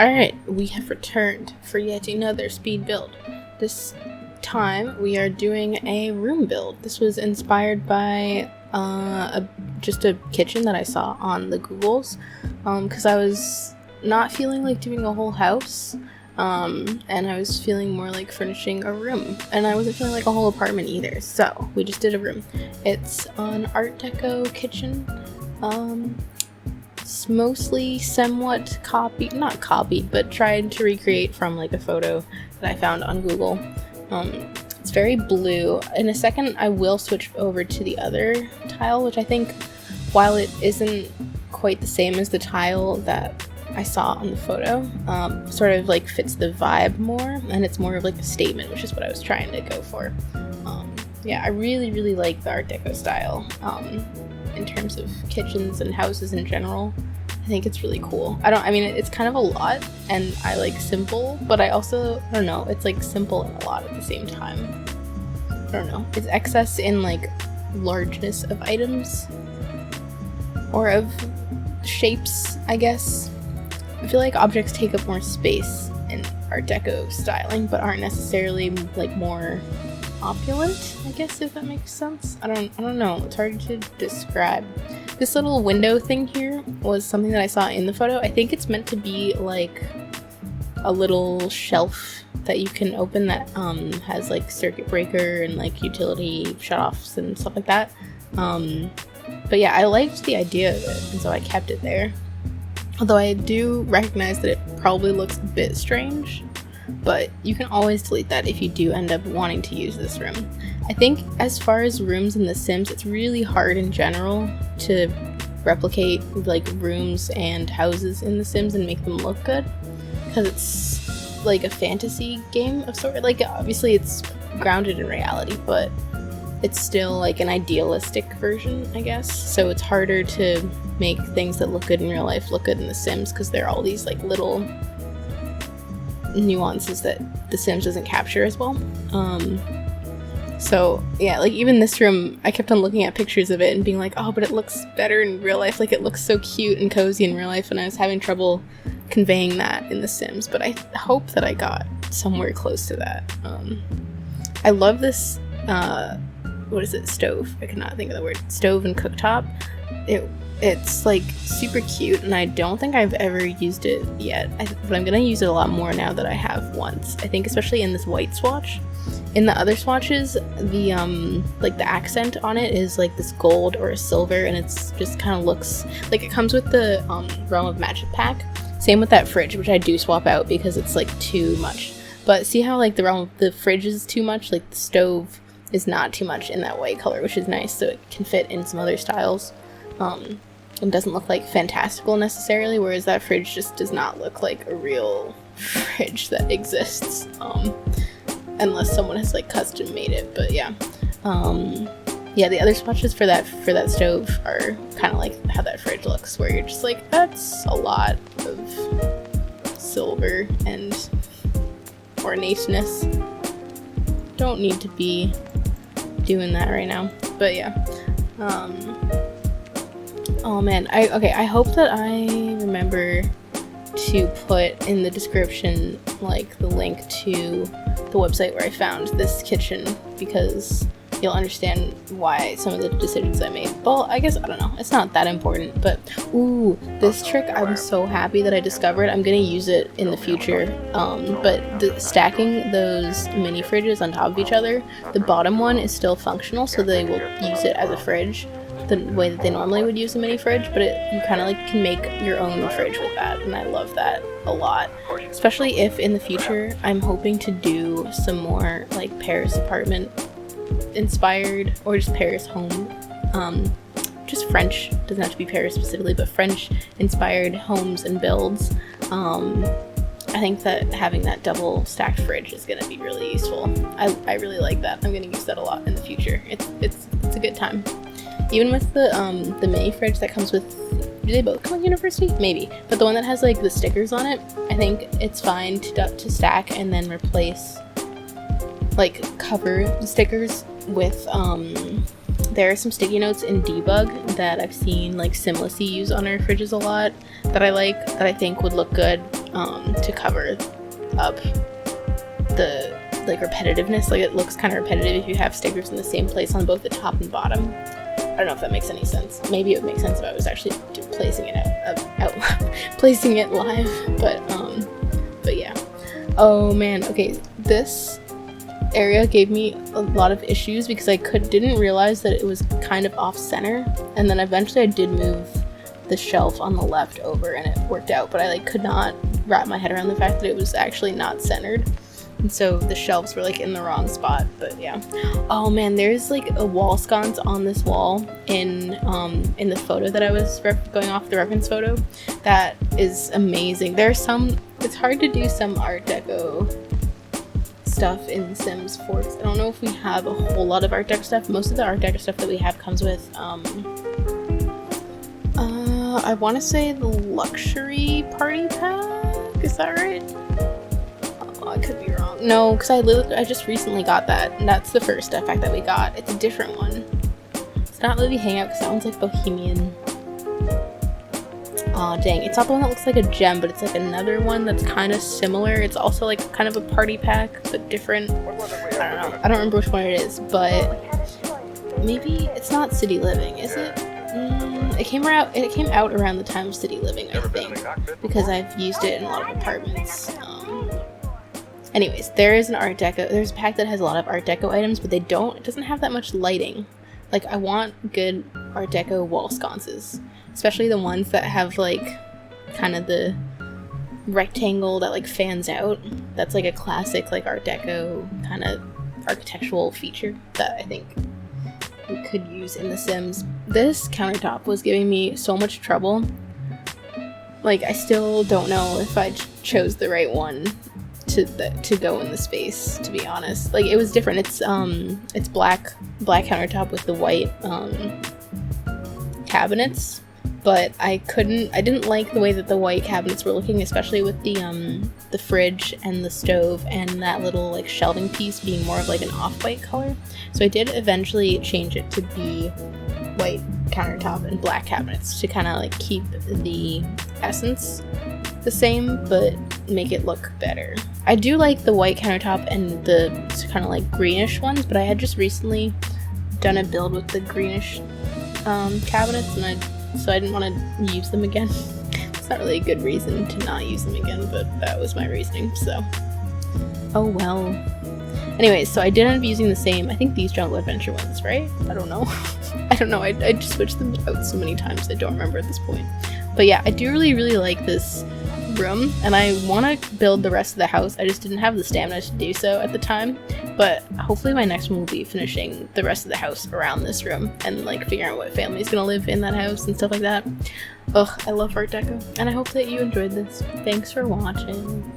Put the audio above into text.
Alright, we have returned for yet another speed build. This time we are doing a room build. This was inspired by just a kitchen that I saw on the Googles, because I was not feeling like doing a whole house, and I was feeling more like furnishing a room, and I wasn't feeling like a whole apartment either, so we just did a room. It's an Art Deco kitchen. It's mostly somewhat not copied, but tried to recreate from like a photo that I found on Google. It's very blue. In a second I will switch over to the other tile, which I think, while it isn't quite the same as the tile that I saw on the photo, sort of like fits the vibe more, and it's more of like a statement, which is what I was trying to go for. Yeah, I really like the Art Deco style. In terms of kitchens and houses in general, I think it's really cool. I mean, it's kind of a lot, and I like simple, but I don't know, it's like simple and a lot at the same time. I don't know, it's excess in like largeness of items, or of shapes, I guess. I feel like objects take up more space in Art Deco styling, but aren't necessarily like more opulent, I guess, if that makes sense. I don't know, it's hard to describe. This little window thing here was something that I saw in the photo. I think it's meant to be like a little shelf that you can open that has like circuit breaker and like utility shutoffs and stuff like that. But yeah, I liked the idea of it, and so I kept it there. Although I do recognize that it probably looks a bit strange, but you can always delete that if you do end up wanting to use this room. I think as far as rooms in The Sims, it's really hard in general to replicate like rooms and houses in The Sims and make them look good, because it's like a fantasy game of sort. Like, obviously it's grounded in reality, but it's still like an idealistic version, I guess. So it's harder to make things that look good in real life look good in The Sims, because there are all these like little nuances that The Sims doesn't capture as well. So yeah, like even this room, I kept on looking at pictures of it and being like, oh, but it looks better in real life. Like, it looks so cute and cozy in real life, and I was having trouble conveying that in The Sims, but I hope that I got somewhere close to that. I love this, what is it, stove? I cannot think of the word. Stove and cooktop. It's like super cute, and I don't think I've ever used it yet, but I'm gonna use it a lot more now that I have once. I think especially in this white swatch. In the other swatches, the like the accent on it is like this gold or a silver, and it's just kind of looks like it comes with the Realm of Magic pack. Same with that fridge, which I do swap out because it's like too much. But see how like the fridge is too much, like the stove is not too much in that white color, which is nice, so it can fit in some other styles. It doesn't look like fantastical necessarily, whereas that fridge just does not look like a real fridge that exists, unless someone has like custom made it. But yeah, yeah, the other swatches for that stove are kind of like how that fridge looks, where you're just like, that's a lot of silver and ornateness. Don't need to be doing that right now. But yeah, oh man, I hope that I remember to put in the description like the link to the website where I found this kitchen, because you'll understand why some of the decisions I made. Well, I guess, I don't know, it's not that important, but ooh, this trick I'm so happy that I discovered. I'm gonna use it in the future, but stacking those mini fridges on top of each other, the bottom one is still functional, so they will use it as a fridge the way that they normally would use a mini fridge, but you kind of like can make your own fridge with that, and I love that a lot. Especially if in the future I'm hoping to do some more like Paris apartment inspired, or just Paris home, just French, doesn't have to be Paris specifically, but French inspired homes and builds. I think that having that double stacked fridge is going to be really useful. I really like that. I'm going to use that a lot in the future. It's a good time. Even with the mini fridge that comes with, do they both come with University? Maybe. But the one that has like the stickers on it, I think it's fine to stack and then replace, like cover the stickers with there are some sticky notes in Debug that I've seen like Simlicy use on her fridges a lot that I like, that I think would look good to cover up the like repetitiveness. Like it looks kind of repetitive if you have stickers in the same place on both the top and bottom. I don't know if that makes any sense. Maybe it would make sense if I was actually placing it out placing it live, but yeah. Oh man, okay, this area gave me a lot of issues because I didn't realize that it was kind of off center, and then eventually I did move the shelf on the left over and it worked out, but I like could not wrap my head around the fact that it was actually not centered, and so the shelves were like in the wrong spot. But yeah. Oh man, there's like a wall sconce on this wall in the photo that I was going off the reference photo that is amazing. There's some, it's hard to do some Art Deco stuff in Sims 4. I don't know if we have a whole lot of Art Deco stuff. Most of the Art Deco stuff that we have comes with I want to say the luxury party pack. Is that right? Oh, I could be wrong. No, because I just recently got that, and that's the first stuff pack that we got. It's a different one. It's not Livy Hangout because that one's like bohemian. Aw, dang. It's not the one that looks like a gem, but it's like another one that's kind of similar. It's also like kind of a party pack, but different. I don't know. I don't remember which one it is, but maybe it's not City Living, is it? It came out around the time of City Living, I think, because I've used it in a lot of apartments. Anyways, there's a pack that has a lot of Art Deco items, but it doesn't have that much lighting. Like, I want good Art Deco wall sconces, especially the ones that have like kind of the rectangle that like fans out. That's like a classic like Art Deco kind of architectural feature that I think we could use in The Sims. This countertop was giving me so much trouble. Like, I still don't know if I chose the right one to go in the space, to be honest. Like, it was different. It's black countertop with the white cabinets, but I didn't like the way that the white cabinets were looking, especially with the fridge and the stove and that little like shelving piece being more of like an off-white color. So I did eventually change it to be white countertop and black cabinets to kind of like keep the essence the same but make it look better. I do like the white countertop and the kind of like greenish ones, but I had just recently done a build with the greenish cabinets, and so I didn't want to use them again. It's not really a good reason to not use them again, but that was my reasoning, so oh well. Anyways, so I did end up using the same, I think these Jungle Adventure ones, right? I don't know. I just switched them out so many times I don't remember at this point. But yeah, I do really like this room, and I want to build the rest of the house. I just didn't have the stamina to do so at the time, but hopefully my next one will be finishing the rest of the house around this room and like figuring out what family's gonna live in that house and stuff like that. Ugh, I love Art Deco, and I hope that you enjoyed this. Thanks for watching.